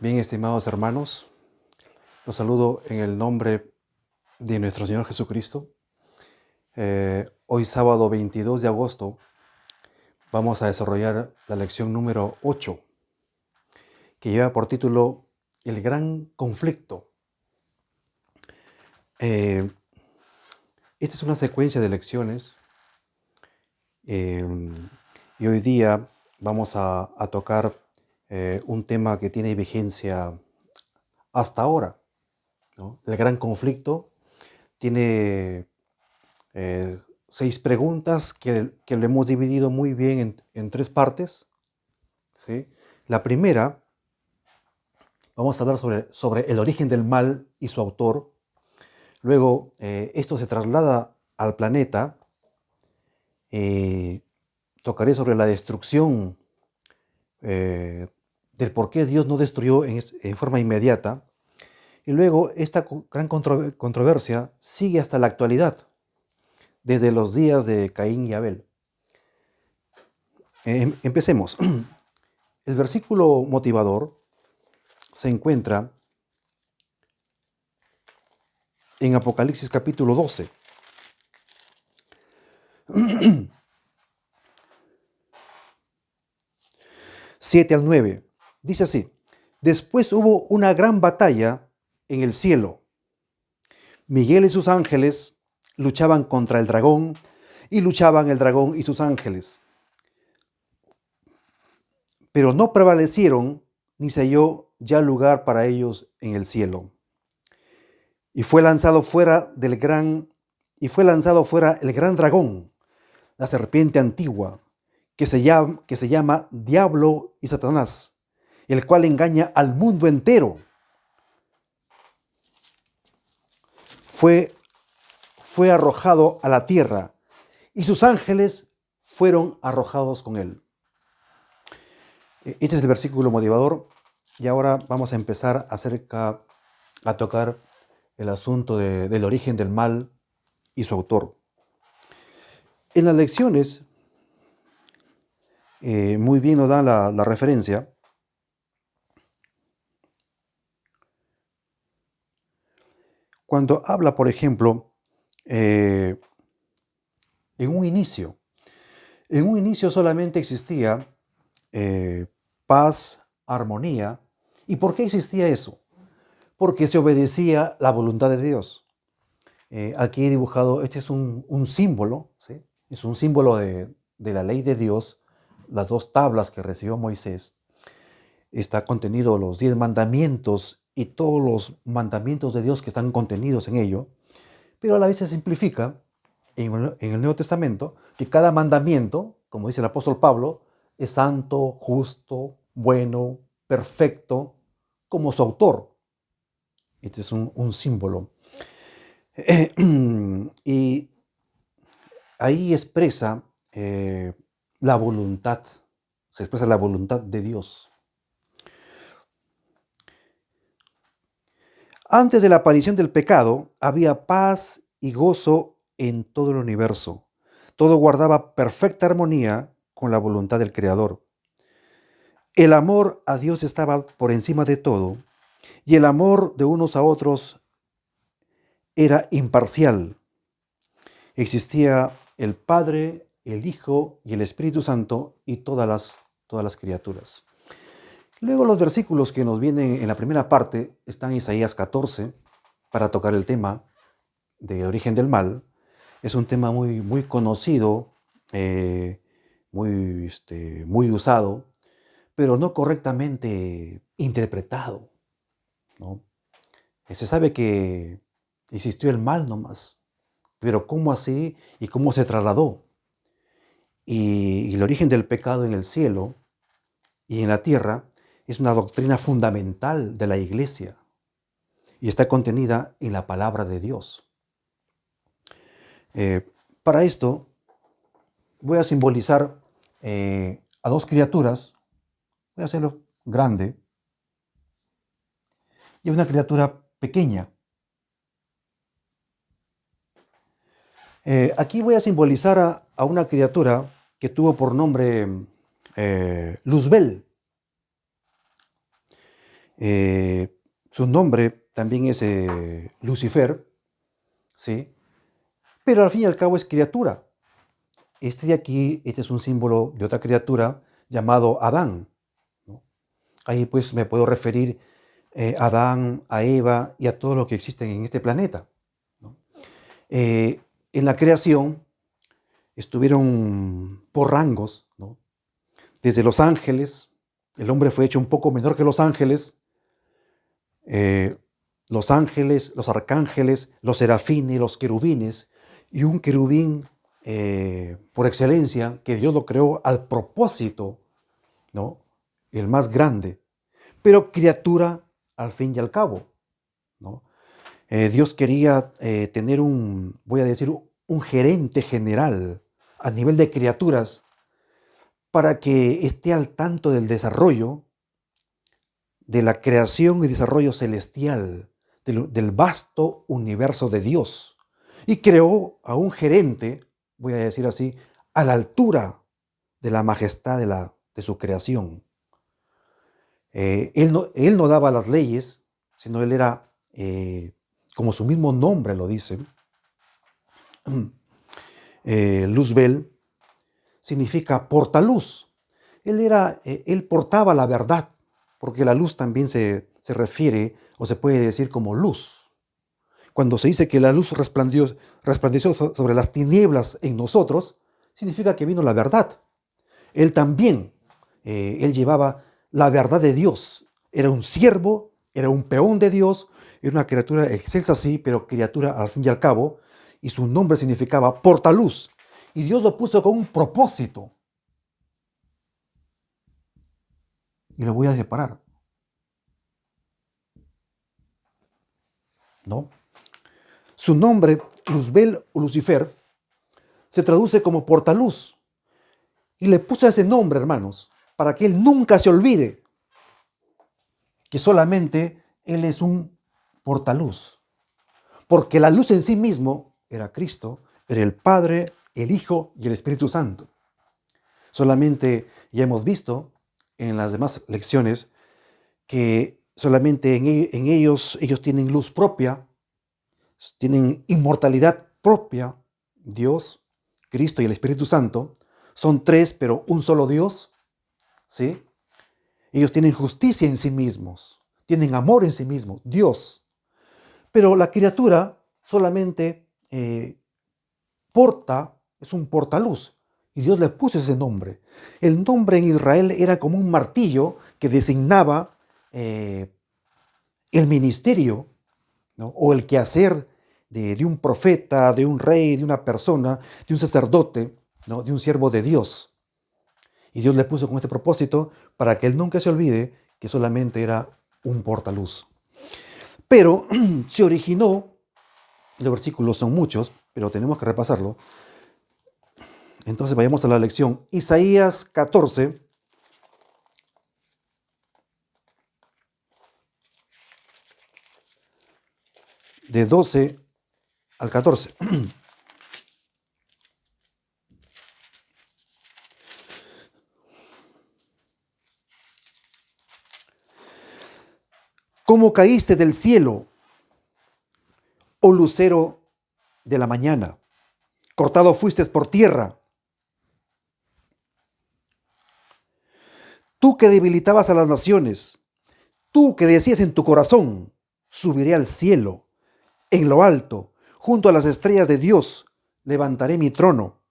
Bien, estimados hermanos, los saludo en el nombre de nuestro Señor Jesucristo. Hoy sábado 22 de agosto vamos a desarrollar la lección número 8, que lleva por título El gran conflicto. Esta es una secuencia de lecciones y hoy día vamos a tocar un tema que tiene vigencia hasta ahora, ¿no? El gran conflicto tiene 6 preguntas que lo hemos dividido muy bien en 3 partes, ¿sí? La primera, vamos a hablar sobre el origen del mal y su autor. Luego, esto se traslada al planeta. Tocaré sobre la destrucción, del por qué Dios no destruyó en forma inmediata. Y luego, esta gran controversia sigue hasta la actualidad, desde los días de Caín y Abel. Empecemos. El versículo motivador se encuentra en Apocalipsis capítulo 12. 7 al 9. Dice así: Después hubo una gran batalla en el cielo. Miguel y sus ángeles luchaban contra el dragón, y luchaban el dragón y sus ángeles. Pero no prevalecieron, ni se halló ya lugar para ellos en el cielo. Y fue lanzado fuera el gran dragón, la serpiente antigua, que se llama Diablo y Satanás, el cual engaña al mundo entero. Fue arrojado a la tierra, y sus ángeles fueron arrojados con él. Este es el versículo motivador, y ahora vamos a empezar a tocar el asunto del origen del mal y su autor. En las lecciones, muy bien nos dan la referencia. Cuando habla, por ejemplo, en un inicio solamente existía paz, armonía. ¿Y por qué existía eso? Porque se obedecía la voluntad de Dios. Aquí he dibujado, este es un símbolo, ¿sí? Es un símbolo de la ley de Dios, las 2 tablas que recibió Moisés. Está contenido los 10 mandamientos y todos los mandamientos de Dios que están contenidos en ello, pero a la vez se simplifica en el Nuevo Testamento que cada mandamiento, como dice el apóstol Pablo, es santo, justo, bueno, perfecto, como su autor. Este es un símbolo. Y ahí expresa la voluntad, se expresa la voluntad de Dios. Antes de la aparición del pecado, había paz y gozo en todo el universo. Todo guardaba perfecta armonía con la voluntad del Creador. El amor a Dios estaba por encima de todo, y el amor de unos a otros era imparcial. Existía el Padre, el Hijo y el Espíritu Santo y todas las criaturas. Luego los versículos que nos vienen en la primera parte están en Isaías 14 para tocar el tema de origen del mal. Es un tema muy, muy conocido, muy usado, pero no correctamente interpretado, ¿no? Se sabe que existió el mal nomás, pero ¿cómo así y cómo se trasladó? Y el origen del pecado en el cielo y en la tierra es una doctrina fundamental de la Iglesia y está contenida en la palabra de Dios. Para esto voy a simbolizar a 2 criaturas. Voy a hacerlo grande y una criatura pequeña. Aquí voy a simbolizar a una criatura que tuvo por nombre Luzbel. Eh, Su nombre también es Lucifer, ¿sí? Pero al fin y al cabo es criatura. Este de aquí, este es un símbolo de otra criatura llamado Adán, ¿no? Ahí pues me puedo referir a Adán, a Eva y a todo lo que existen en este planeta, ¿no? En la creación estuvieron por rangos, ¿no? Desde los ángeles, el hombre fue hecho un poco menor que eh, los ángeles, los arcángeles, los serafines, los querubines, y un querubín por excelencia, que Dios lo creó al propósito, ¿no? El más grande, pero criatura al fin y al cabo, ¿no? Dios quería tener voy a decir, un gerente general a nivel de criaturas para que esté al tanto del desarrollo de la creación y desarrollo celestial del vasto universo de Dios. Y creó a un gerente, voy a decir así, a la altura de la majestad de su creación. Él no daba las leyes, sino él era, como su mismo nombre lo dice, Luzbel, significa portaluz. Él portaba la verdad, porque la luz también se refiere o se puede decir como luz. Cuando se dice que la luz resplandeció sobre las tinieblas en nosotros, significa que vino la verdad. Él también, él llevaba la verdad de Dios. Era un siervo, era un peón de Dios, era una criatura excelsa sí, pero criatura al fin y al cabo, y su nombre significaba portaluz. Y Dios lo puso con un propósito. Y lo voy a separar, ¿no? Su nombre, Luzbel o Lucifer, se traduce como portaluz. Y le puso ese nombre, hermanos, para que él nunca se olvide que solamente él es un portaluz. Porque la luz en sí mismo era Cristo, era el Padre, el Hijo y el Espíritu Santo. Solamente ya hemos visto en las demás lecciones que solamente en ellos tienen luz propia, tienen inmortalidad propia, Dios, Cristo y el Espíritu Santo. Son tres, pero un solo Dios, ¿sí? Ellos tienen justicia en sí mismos, tienen amor en sí mismos, Dios. Pero la criatura solamente es un portaluz. Y Dios le puso ese nombre. El nombre en Israel era como un martillo que designaba el ministerio, ¿no? O el quehacer de un profeta, de un rey, de una persona, de un sacerdote, ¿no? De un siervo de Dios. Y Dios le puso con este propósito para que él nunca se olvide que solamente era un portaluz. Pero se originó, los versículos son muchos, pero tenemos que repasarlo. Entonces vayamos a la lección. Isaías 14, de 12 al 14. ¿Cómo caíste del cielo, oh lucero de la mañana? Cortado fuiste por tierra. Tú que debilitabas a las naciones, tú que decías en tu corazón, subiré al cielo, en lo alto, junto a las estrellas de Dios, levantaré mi trono.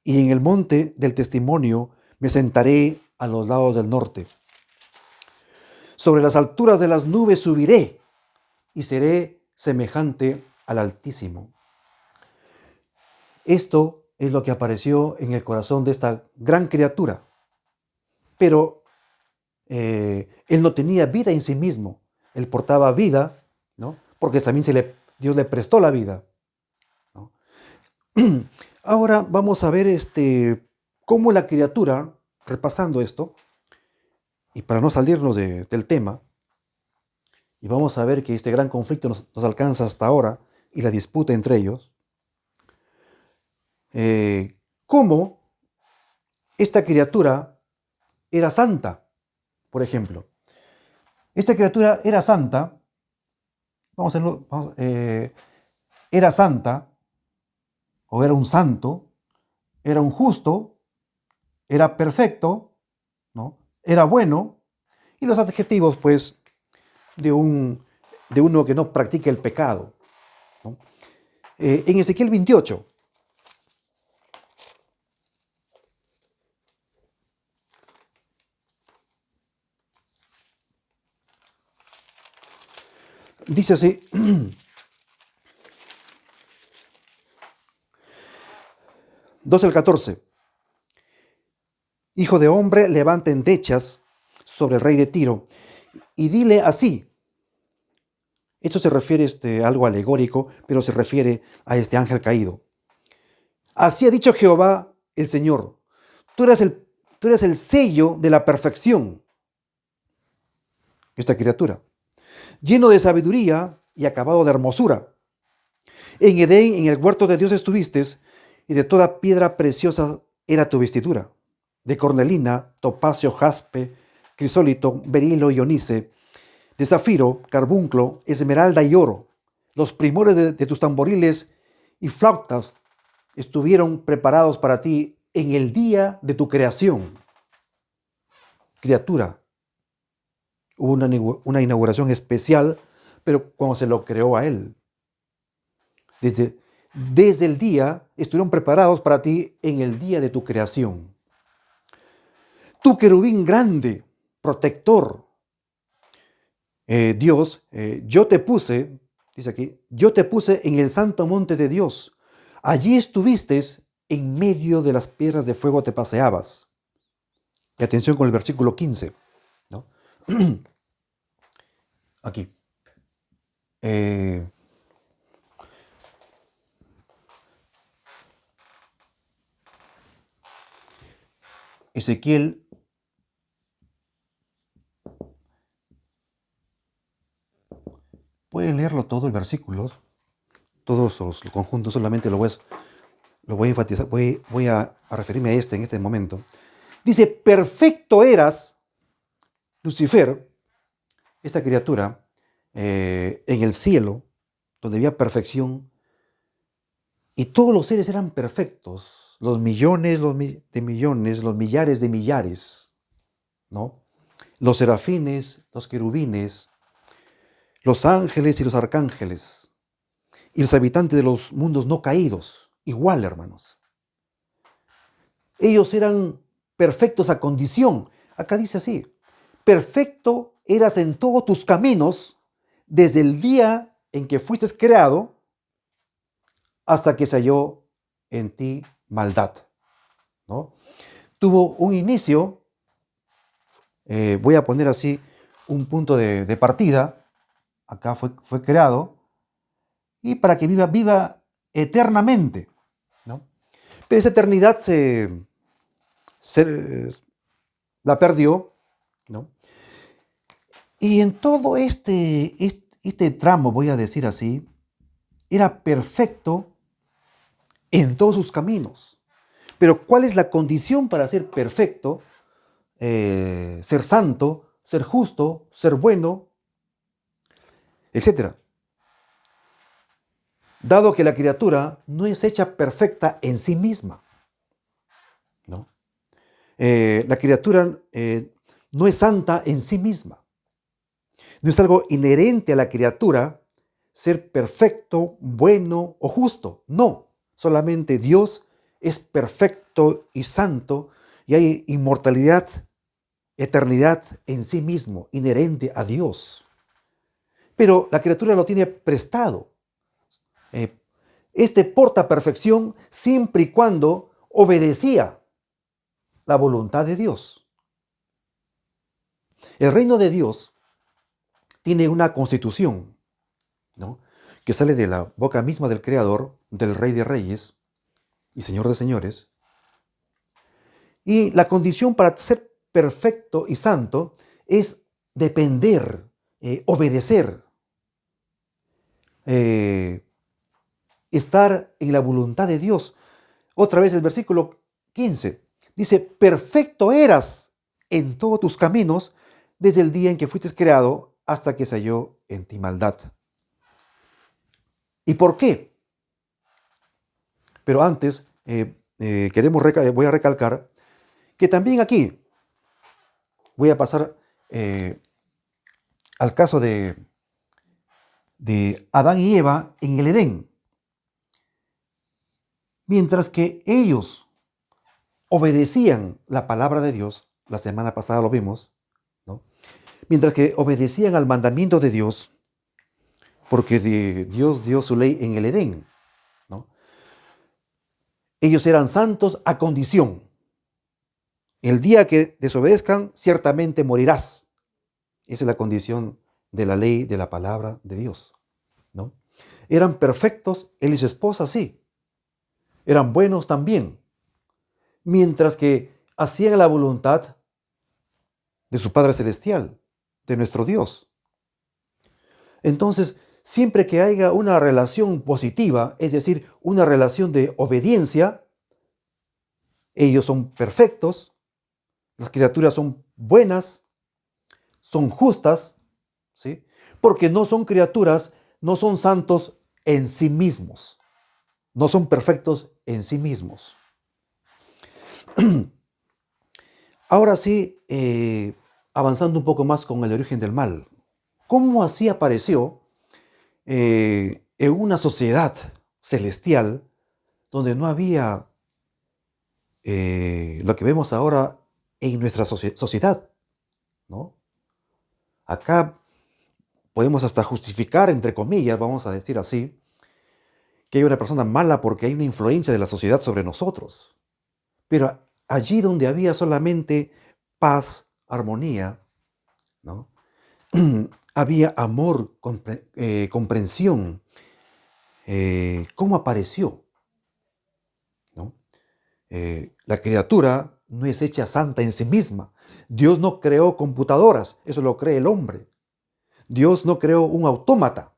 Y en el monte del testimonio me sentaré a los lados del norte. Sobre las alturas de las nubes subiré y seré semejante al Altísimo. Esto es lo que apareció en el corazón de esta gran criatura. Pero él no tenía vida en sí mismo. Él portaba vida, ¿no? Porque también Dios le prestó la vida, ¿no? Ahora vamos a ver cómo la criatura, repasando esto, y para no salirnos del tema, y vamos a ver que este gran conflicto nos alcanza hasta ahora, y la disputa entre ellos, cómo esta criatura era santa, por ejemplo, esta criatura era santa, era santa, o era un santo, era un justo, era perfecto, ¿no? Era bueno, y los adjetivos, pues, de, un, de uno que no practica el pecado, ¿no? En Ezequiel 28, dice así, 12 al 14, hijo de hombre, levanta endechas sobre el rey de Tiro y dile así. Esto se refiere a algo alegórico, pero se refiere a este ángel caído. Así ha dicho Jehová el Señor, tú eres el sello de la perfección, esta criatura, lleno de sabiduría y acabado de hermosura. En Edén, en el huerto de Dios estuviste, y de toda piedra preciosa era tu vestidura, de cornelina, topacio, jaspe, crisólito, berilo y onice, de zafiro, carbunclo, esmeralda y oro. Los primores de tus tamboriles y flautas estuvieron preparados para ti en el día de tu creación. Criatura, hubo una inauguración especial, pero cuando se lo creó a él. Desde el día estuvieron preparados para ti en el día de tu creación. Tu querubín grande, protector, Dios, yo te puse, dice aquí, yo te puse en el santo monte de Dios. Allí estuviste, en medio de las piedras de fuego te paseabas. Y atención con el versículo 15, ¿no? Aquí. Ezequiel, pueden leerlo todo el versículo, todos los conjuntos, solamente lo voy a enfatizar, voy a referirme a en este momento. Dice, perfecto eras, Lucifer, esta criatura, en el cielo, donde había perfección, y todos los seres eran perfectos, los millones de millones, los millares de millares, ¿no? Los serafines, los querubines, los ángeles y los arcángeles, y los habitantes de los mundos no caídos, igual, hermanos. Ellos eran perfectos a condición. Acá dice así, perfecto eras en todos tus caminos desde el día en que fuiste creado hasta que se halló en ti maldad, ¿no? Tuvo un inicio, voy a poner así un punto de partida, acá fue creado, y para que viva eternamente, ¿no? Pero esa eternidad la perdió, ¿no? Y en todo este tramo, voy a decir así, era perfecto en todos sus caminos. Pero ¿cuál es la condición para ser perfecto? Ser santo, ser justo, ser bueno, etcétera. Dado que la criatura no es hecha perfecta en sí misma, ¿no? La criatura no es santa en sí misma. No es algo inherente a la criatura ser perfecto, bueno o justo. No, solamente Dios es perfecto y santo y hay inmortalidad, eternidad en sí mismo, inherente a Dios. Pero la criatura lo tiene prestado. Porta perfección siempre y cuando obedecía la voluntad de Dios. El reino de Dios tiene una constitución, ¿no?, que sale de la boca misma del Creador, del Rey de Reyes y Señor de Señores. Y la condición para ser perfecto y santo es depender, obedecer, estar en la voluntad de Dios. Otra vez el versículo 15 dice, perfecto eras en todos tus caminos desde el día en que fuiste creado hasta que se halló en ti maldad. ¿Y por qué? Pero antes, voy a recalcar que también aquí voy a pasar al caso de Adán y Eva en el Edén. Mientras que ellos obedecían la palabra de Dios, la semana pasada lo vimos, ¿no? Mientras que obedecían al mandamiento de Dios, porque Dios dio su ley en el Edén, ¿no? Ellos eran santos a condición. El día que desobedezcan, ciertamente morirás. Esa es la condición de la ley, de la palabra de Dios, ¿no? Eran perfectos, él y su esposa, sí. Eran buenos también. Mientras que hacían la voluntad de su Padre Celestial, de nuestro Dios. Entonces, siempre que haya una relación positiva, es decir, una relación de obediencia, ellos son perfectos, las criaturas son buenas, son justas, ¿sí? Porque no son criaturas, no son santos en sí mismos, no son perfectos en sí mismos. Ahora sí, avanzando un poco más con el origen del mal. ¿Cómo así apareció en una sociedad celestial donde no había lo que vemos ahora en nuestra sociedad, ¿no? Acá podemos hasta justificar, entre comillas, vamos a decir así, que hay una persona mala porque hay una influencia de la sociedad sobre nosotros. Pero allí donde había solamente paz, armonía, ¿no? Había amor, comprensión. ¿Cómo apareció? ¿No? La criatura no es hecha santa en sí misma. Dios no creó computadoras, eso lo cree el hombre. Dios no creó un autómata.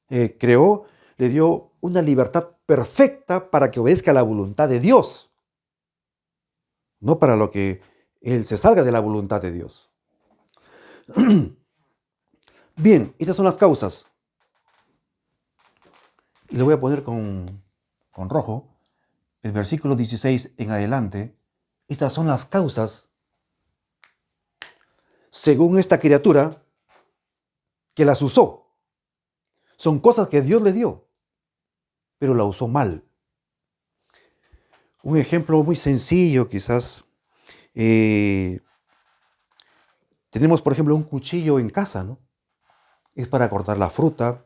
Le dio una libertad perfecta para que obedezca a la voluntad de Dios, no para lo que él se salga de la voluntad de Dios. Bien, estas son las causas. Le voy a poner con rojo el versículo 16 en adelante. Estas son las causas, según esta criatura, que las usó. Son cosas que Dios le dio, pero la usó mal. Un ejemplo muy sencillo, quizás. Tenemos, por ejemplo, un cuchillo en casa, ¿no? Es para cortar la fruta,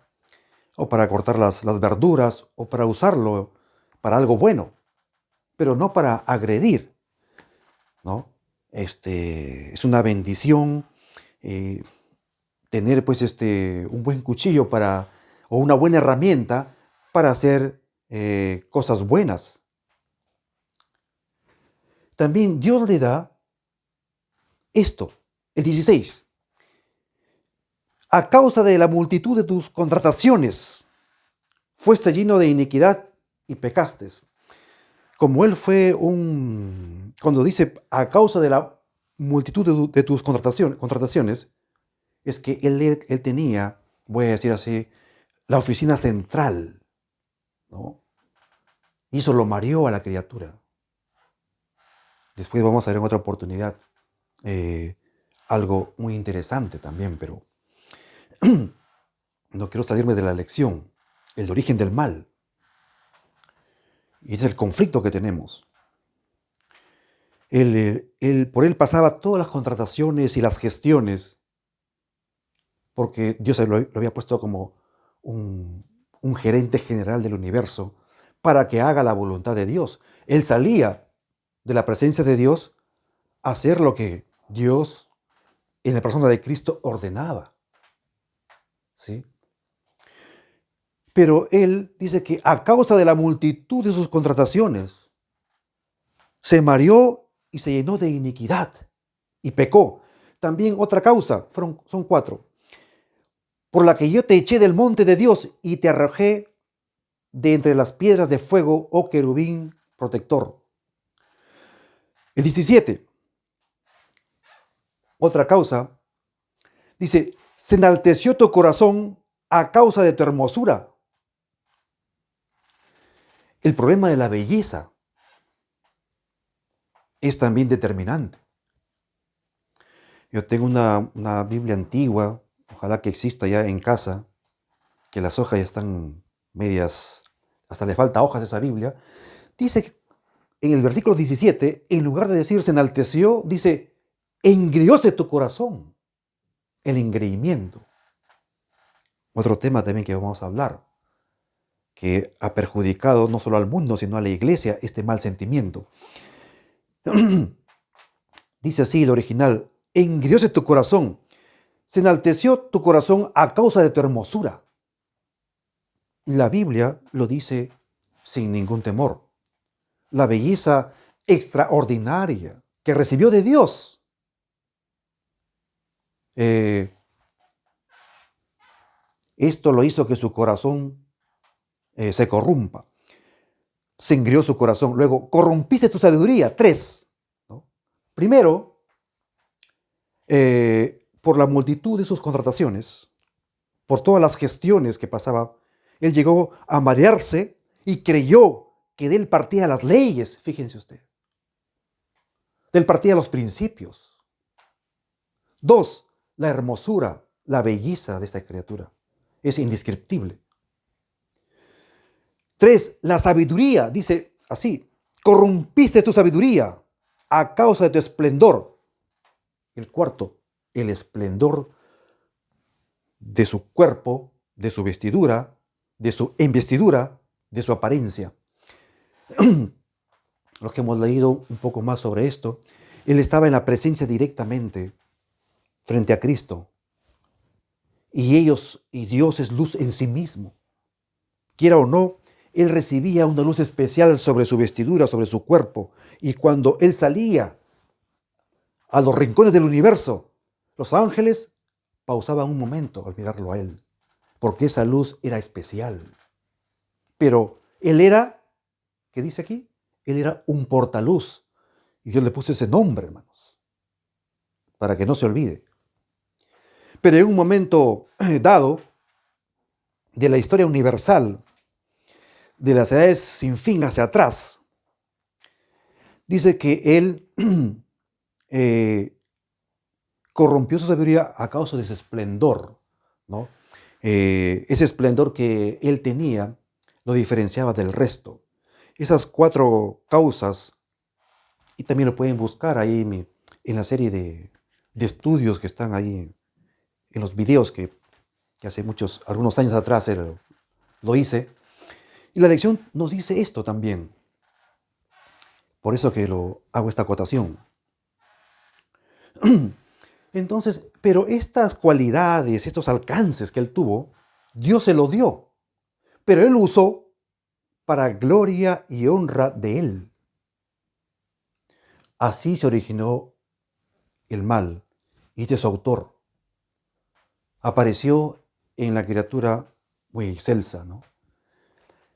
o para cortar las verduras, o para usarlo para algo bueno, pero no para agredir, ¿no? Es una bendición tener, pues, un buen cuchillo o una buena herramienta para hacer cosas buenas. También Dios le da esto, el 16. A causa de la multitud de tus contrataciones, fuiste lleno de iniquidad y pecaste. Como él fue cuando dice a causa de la multitud de tus contrataciones, es que él tenía, voy a decir así, la oficina central, ¿no? Y eso lo mareó a la criatura. Después vamos a ver en otra oportunidad algo muy interesante también, pero no quiero salirme de la lección, el origen del mal. Y es el conflicto que tenemos. Por él pasaba todas las contrataciones y las gestiones, porque Dios lo había puesto como un gerente general del universo para que haga la voluntad de Dios. Él salía de la presencia de Dios a hacer lo que Dios en la persona de Cristo ordenaba, ¿sí? Pero él dice que a causa de la multitud de sus contrataciones, se mareó y se llenó de iniquidad y pecó. También otra causa, son 4. Por la que yo te eché del monte de Dios y te arrojé de entre las piedras de fuego, oh querubín protector. El 17. Otra causa, dice, se enalteció tu corazón a causa de tu hermosura. El problema de la belleza es también determinante. Yo tengo una Biblia antigua, ojalá que exista ya en casa, que las hojas ya están medias, hasta le falta hojas a esa Biblia. Dice que en el versículo 17, en lugar de decir se enalteció, dice, engrióse tu corazón. El engreimiento. Otro tema también que vamos a hablar, que ha perjudicado no solo al mundo, sino a la iglesia, este mal sentimiento. Dice así el original, engrióse tu corazón, se enalteció tu corazón a causa de tu hermosura. La Biblia lo dice sin ningún temor. La belleza extraordinaria que recibió de Dios. Esto lo hizo que su corazón se corrompa. Se engrió su corazón. Luego, corrompiste tu sabiduría. 3. ¿No? Primero, por la multitud de sus contrataciones, por todas las gestiones que pasaba, él llegó a marearse y creyó que de él partía las leyes, fíjense usted. De él partía los principios. 2, la hermosura, la belleza de esta criatura. Es indescriptible. 3, la sabiduría, dice así, corrompiste tu sabiduría a causa de tu esplendor. El 4, el esplendor de su cuerpo, de su vestidura, de su investidura, de su apariencia. Los que hemos leído un poco más sobre esto, él estaba en la presencia directamente frente a Cristo. Y Dios es luz en sí mismo. Quiera o no, él recibía una luz especial sobre su vestidura, sobre su cuerpo. Y cuando él salía a los rincones del universo, los ángeles pausaban un momento al mirarlo a él, porque esa luz era especial. Pero él era, ¿qué dice aquí? Él era un portaluz. Y Dios le puso ese nombre, hermanos, para que no se olvide. Pero en un momento dado de la historia universal, de las edades sin fin hacia atrás, dice que él corrompió su sabiduría a causa de ese esplendor, ¿no? Ese esplendor que él tenía lo diferenciaba del resto. Esas 4 causas, y también lo pueden buscar ahí en la serie de estudios que están ahí, en los videos que hace algunos años atrás lo hice. Y la lección nos dice esto también. Por eso que hago esta acotación. Entonces, pero estas cualidades, estos alcances que él tuvo, Dios se lo dio. Pero él lo usó para gloria y honra de él. Así se originó el mal. Y este es su autor. Apareció en la criatura muy excelsa, ¿no?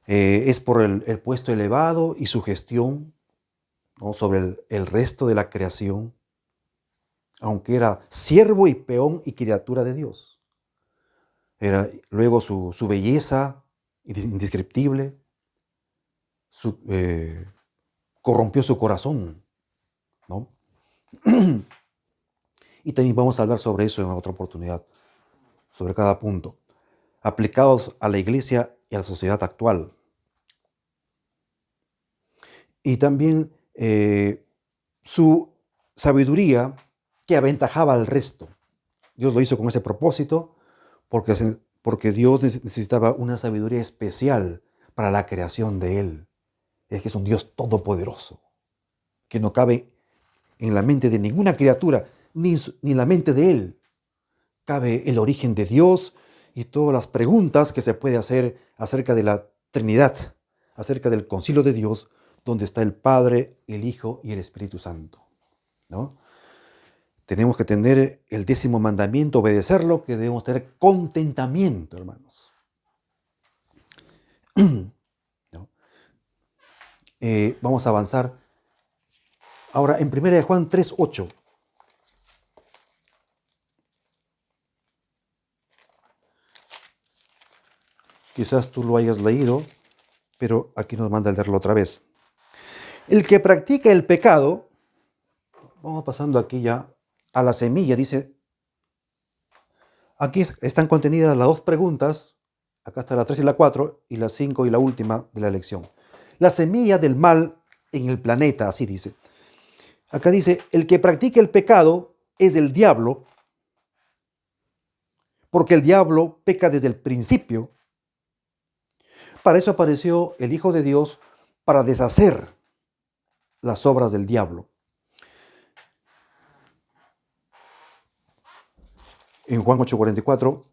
Es por el puesto elevado y su gestión, ¿no?, sobre el resto de la creación, aunque era siervo y peón y criatura de Dios. Luego su belleza indescriptible corrompió su corazón, ¿no? Y también vamos a hablar sobre eso en otra oportunidad, sobre cada punto, aplicados a la iglesia y a la sociedad actual. Y también su sabiduría que aventajaba al resto. Dios lo hizo con ese propósito porque Dios necesitaba una sabiduría especial para la creación de Él. Es que es un Dios todopoderoso, que no cabe en la mente de ninguna criatura, ni en la mente de Él. Cabe el origen de Dios y todas las preguntas que se puede hacer acerca de la Trinidad, acerca del concilio de Dios, donde está el Padre, el Hijo y el Espíritu Santo, ¿no? Tenemos que tener el 10º mandamiento, obedecerlo, que debemos tener contentamiento, hermanos. ¿No? Vamos a avanzar. Ahora, en 1 Juan 3:8. Quizás tú lo hayas leído, pero aquí nos manda a leerlo otra vez. El que practica el pecado, vamos pasando aquí ya a la semilla, dice, aquí están contenidas las dos preguntas, acá está la 3 y la 4, y la 5 y la última de la lección. La semilla del mal en el planeta, así dice. Acá dice, el que practica el pecado es del diablo, porque el diablo peca desde el principio. Para eso apareció el Hijo de Dios, para deshacer las obras del diablo. En Juan 8:44,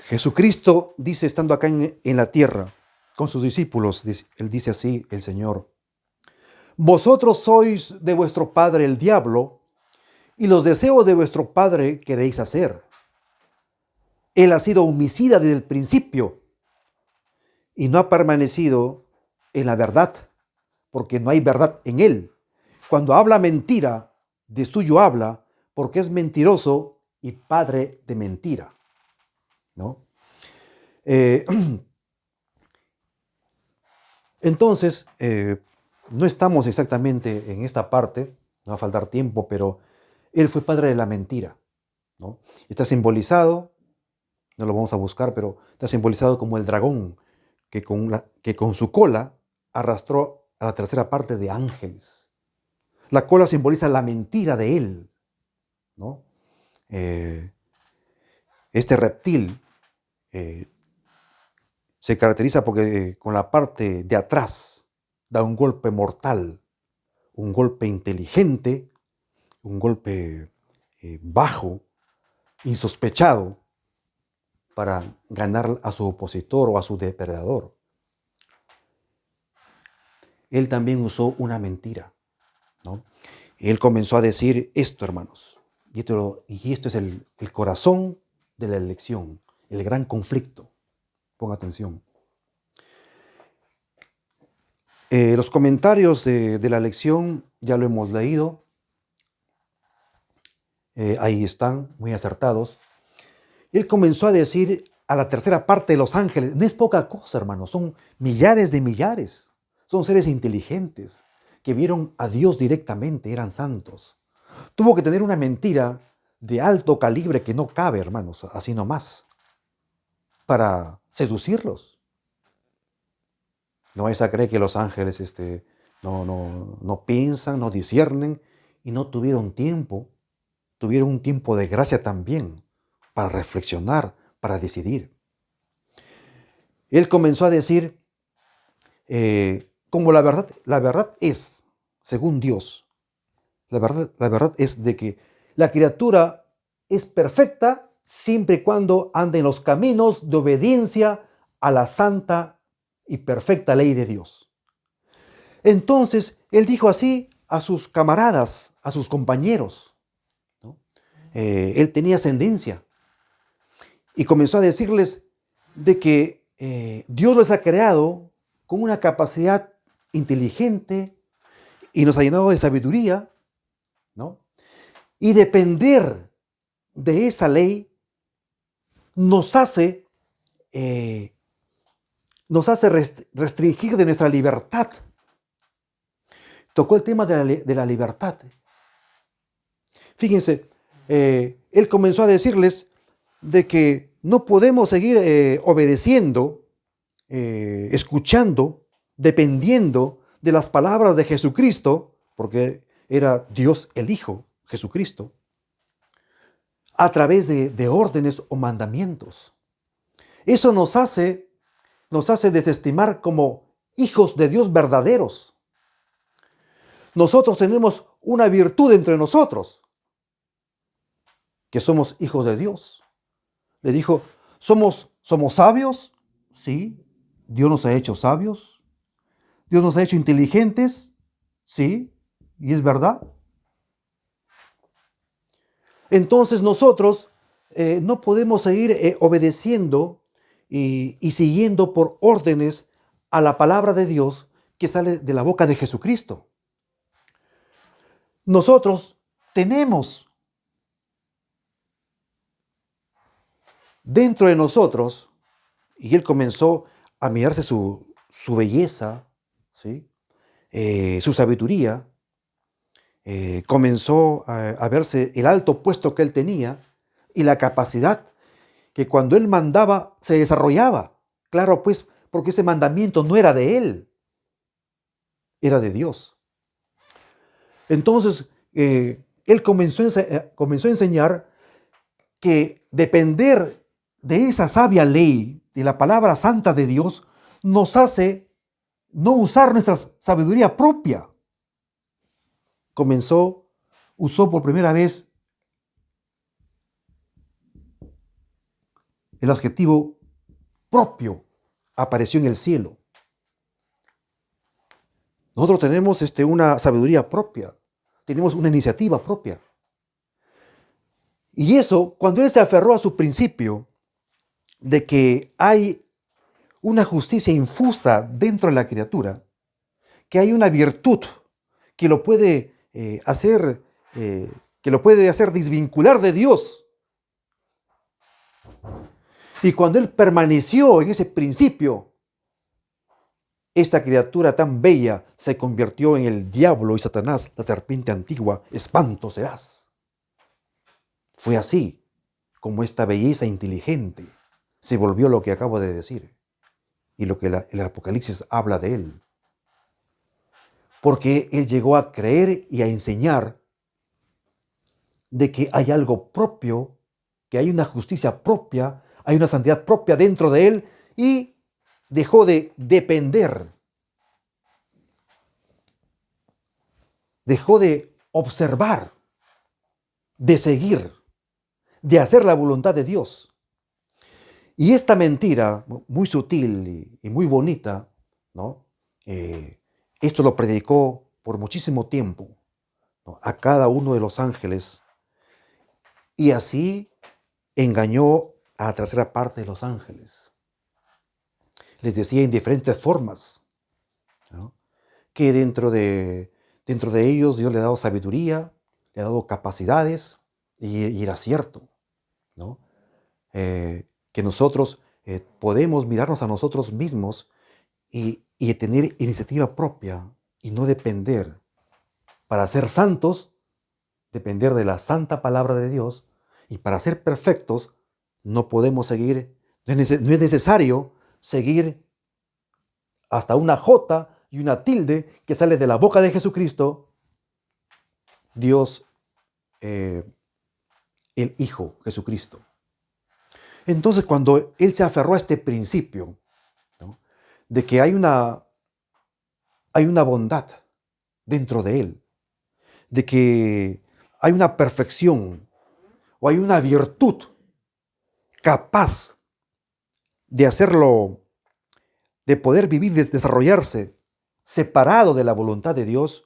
Jesucristo dice, estando acá en la tierra, con sus discípulos, él dice así, el Señor, vosotros sois de vuestro padre el diablo, y los deseos de vuestro padre queréis hacer. Él ha sido homicida desde el principio, y no ha permanecido en la verdad, porque no hay verdad en él. Cuando habla mentira, de suyo habla, porque es mentiroso y padre de mentira, ¿no? Entonces, no estamos exactamente en esta parte, no va a faltar tiempo, pero él fue padre de la mentira, ¿no? Está simbolizado, no lo vamos a buscar, pero está simbolizado como el dragón que con su cola arrastró a la tercera parte de ángeles. La cola simboliza la mentira de él, ¿no? Este reptil se caracteriza porque con la parte de atrás da un golpe mortal, un golpe inteligente, un golpe bajo, insospechado, para ganar a su opositor o a su depredador. Él también usó una mentira, ¿no? Él comenzó a decir esto, hermanos, y esto es el corazón de la elección, el gran conflicto. Ponga atención. Los comentarios de la lección ya lo hemos leído. Ahí están, muy acertados. Él comenzó a decir a la tercera parte de los ángeles, no es poca cosa, hermanos, son millares de millares. Son seres inteligentes que vieron a Dios directamente, eran santos. Tuvo que tener una mentira de alto calibre que no cabe, hermanos, así nomás, para seducirlos. No vais a creer que los ángeles no piensan, no disciernen y no tuvieron tiempo. Tuvieron un tiempo de gracia también para reflexionar, para decidir. Él comenzó a decir, como la verdad es, según Dios, la verdad es de que la criatura es perfecta siempre y cuando ande en los caminos de obediencia a la santa y perfecta ley de Dios. Entonces, él dijo así a sus camaradas, a sus compañeros, ¿no? Él tenía ascendencia y comenzó a decirles de que Dios les ha creado con una capacidad inteligente y nos ha llenado de sabiduría, ¿no? Y depender de esa ley nos hace restringir de nuestra libertad. Tocó el tema de la libertad. Fíjense, él comenzó a decirles de que no podemos seguir obedeciendo, escuchando, dependiendo de las palabras de Jesucristo, porque era Dios el Hijo, Jesucristo, a través de órdenes o mandamientos. Eso nos hace desestimar como hijos de Dios verdaderos. Nosotros tenemos una virtud entre nosotros, que somos hijos de Dios. Le dijo, ¿somos sabios? Sí, Dios nos ha hecho sabios. Dios nos ha hecho inteligentes. Sí, y es verdad. Entonces nosotros no podemos seguir obedeciendo y siguiendo por órdenes a la palabra de Dios que sale de la boca de Jesucristo. Nosotros tenemos dentro de nosotros, y él comenzó a mirarse su belleza, ¿sí? Su sabiduría, comenzó a verse el alto puesto que él tenía y la capacidad que cuando él mandaba se desarrollaba. Claro, pues, porque ese mandamiento no era de él, era de Dios. Entonces, él comenzó a enseñar que depender de esa sabia ley, de la palabra santa de Dios, nos hace no usar nuestra sabiduría propia. Usó por primera vez el adjetivo propio, apareció en el cielo. Nosotros tenemos una sabiduría propia, tenemos una iniciativa propia. Y eso, cuando él se aferró a su principio de que hay una justicia infusa dentro de la criatura, que hay una virtud que lo puede hacer desvincular de Dios. Y cuando él permaneció en ese principio, esta criatura tan bella se convirtió en el diablo y Satanás, la serpiente antigua, espanto serás. Fue así como esta belleza inteligente se volvió lo que acabo de decir y lo que el Apocalipsis habla de él. Porque él llegó a creer y a enseñar de que hay algo propio, que hay una justicia propia, hay una santidad propia dentro de él y dejó de depender, dejó de observar, de seguir, de hacer la voluntad de Dios. Y esta mentira, muy sutil y muy bonita, ¿no? Esto lo predicó por muchísimo tiempo, ¿no? A cada uno de los ángeles y así engañó a la tercera parte de los ángeles. Les decía en diferentes formas, ¿no? Que dentro de ellos Dios le ha dado sabiduría, le ha dado capacidades y era cierto, ¿no? Que nosotros podemos mirarnos a nosotros mismos y tener iniciativa propia y no depender. Para ser santos, depender de la santa palabra de Dios, y para ser perfectos no podemos seguir, no es necesario seguir hasta una J y una tilde que sale de la boca de Jesucristo, Dios, el Hijo, Jesucristo. Entonces, cuando él se aferró a este principio, ¿no? De que hay una bondad dentro de él, de que hay una perfección o hay una virtud capaz de hacerlo, de poder vivir, de desarrollarse separado de la voluntad de Dios,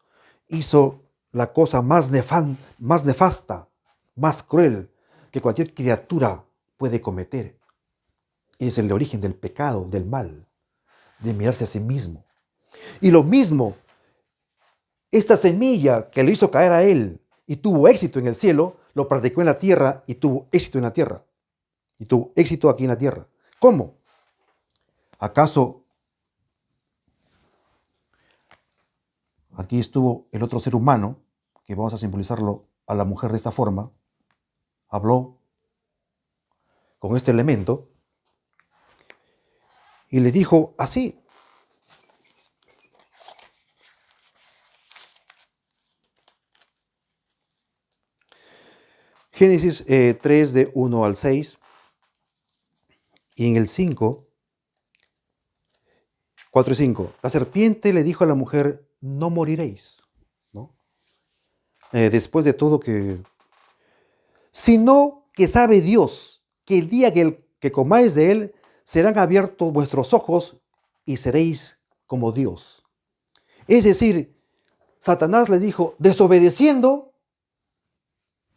hizo la cosa más nefasta, más cruel que cualquier criatura puede cometer. Es el origen del pecado, del mal, de mirarse a sí mismo. Y lo mismo, esta semilla que le hizo caer a él y tuvo éxito en el cielo, lo practicó en la tierra y tuvo éxito en la tierra. Y tuvo éxito aquí en la tierra. ¿Cómo? ¿Acaso aquí estuvo el otro ser humano, que vamos a simbolizarlo a la mujer de esta forma, habló con este elemento y le dijo así: Génesis 3 de 1 al 6 y en el 5, 4 y 5. La serpiente le dijo a la mujer: no moriréis, ¿no? Después de todo sino que sabe Dios que el día que comáis de él serán abiertos vuestros ojos y seréis como Dios. Es decir, Satanás le dijo: desobedeciendo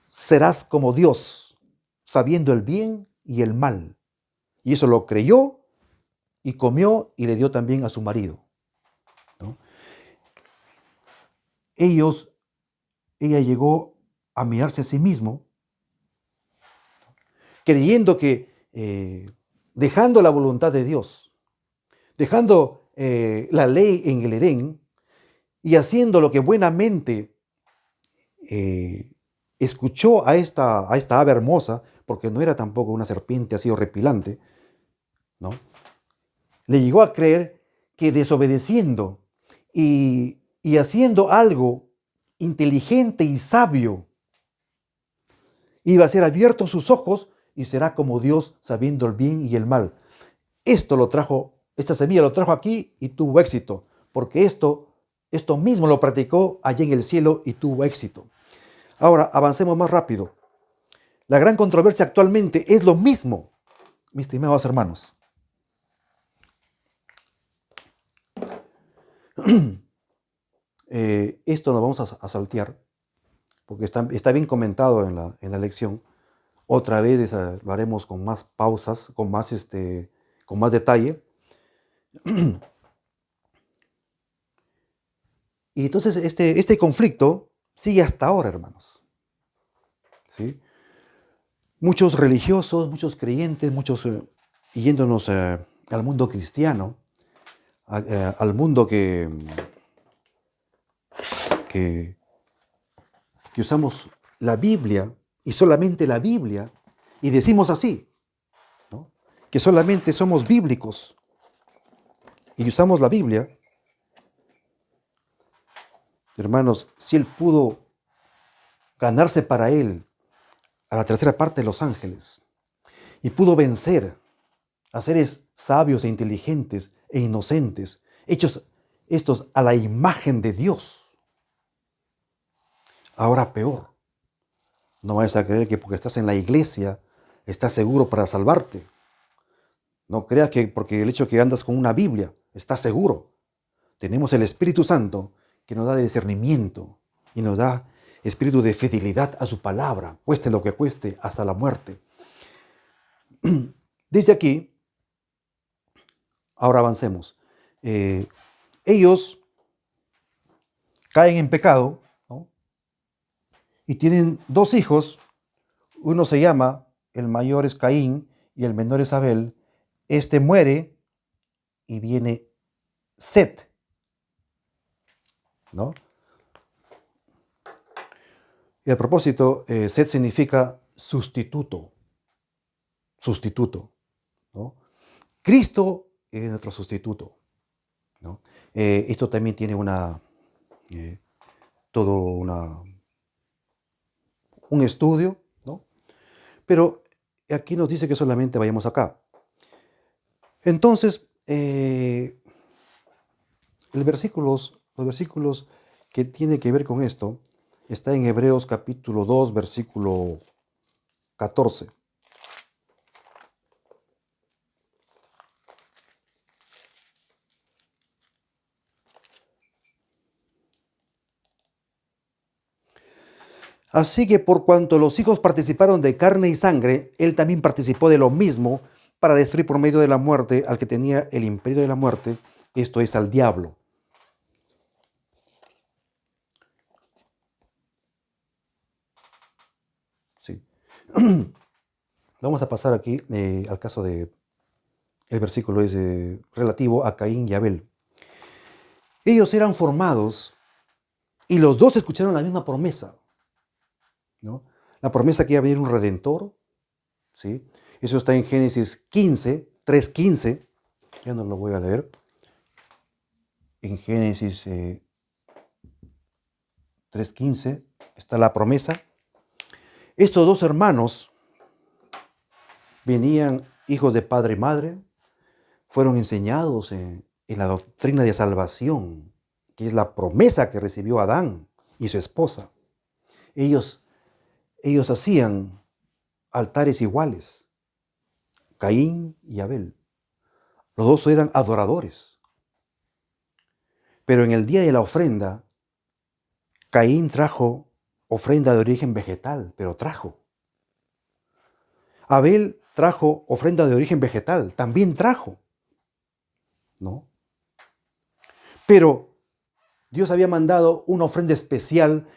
serás como Dios, sabiendo el bien y el mal. Y eso lo creyó y comió y le dio también a su marido, ¿no? Ella llegó a mirarse a sí mismo, creyendo que dejando la voluntad de Dios, dejando la ley en el Edén y haciendo lo que buenamente eh, escuchó a esta ave hermosa, porque no era tampoco una serpiente así horripilante, ¿no? Le llegó a creer que desobedeciendo y haciendo algo inteligente y sabio, iba a ser abiertos sus ojos y será como Dios sabiendo el bien y el mal. Esta semilla lo trajo aquí y tuvo éxito, porque esto mismo lo practicó allá en el cielo y tuvo éxito. Ahora, avancemos más rápido. La gran controversia actualmente es lo mismo, mis estimados hermanos. Esto nos vamos a saltear, porque está bien comentado en la lección. Otra vez lo haremos con más pausas, con más detalle. Y entonces este conflicto sigue hasta ahora, hermanos. ¿Sí? Muchos religiosos, muchos creyentes, muchos yéndonos al mundo cristiano, al mundo que, que usamos la Biblia y solamente la Biblia, y decimos así, ¿no? Que solamente somos bíblicos y usamos la Biblia. Hermanos, si Él pudo ganarse para Él a la tercera parte de los ángeles y pudo vencer a seres sabios e inteligentes e inocentes, hechos estos a la imagen de Dios, ahora peor. No vayas a creer que porque estás en la iglesia estás seguro para salvarte. No creas que porque el hecho de que andas con una Biblia estás seguro. Tenemos el Espíritu Santo que nos da discernimiento y nos da espíritu de fidelidad a su palabra, cueste lo que cueste, hasta la muerte. Desde aquí, ahora avancemos. Ellos caen en pecado, ¿no? Y tienen dos hijos. Uno se llama, el mayor es Caín y el menor es Abel. Este muere y viene Set, ¿no? Y a propósito, Set significa sustituto, ¿no? Cristo es nuestro sustituto, ¿no? Esto también tiene todo un estudio, ¿no? Pero aquí nos dice que solamente vayamos acá. Entonces, los versículos que tienen que ver con esto está en Hebreos capítulo 2, versículo 14. Así que por cuanto los hijos participaron de carne y sangre, él también participó de lo mismo para destruir por medio de la muerte al que tenía el imperio de la muerte, esto es al diablo. Sí. Vamos a pasar aquí al caso de, el versículo es relativo a Caín y Abel. Ellos eran formados y los dos escucharon la misma promesa, ¿no? La promesa que iba a venir un redentor, ¿sí? Eso está en Génesis 15, 3:15. Ya no lo voy a leer. En Génesis 3:15 está la promesa. Estos dos hermanos venían hijos de padre y madre, fueron enseñados en la doctrina de salvación, que es la promesa que recibió Adán y su esposa. Ellos hacían altares iguales, Caín y Abel. Los dos eran adoradores. Pero en el día de la ofrenda, Caín trajo ofrenda de origen vegetal, pero trajo. Abel trajo ofrenda de origen vegetal, también trajo, ¿no? Pero Dios había mandado una ofrenda especial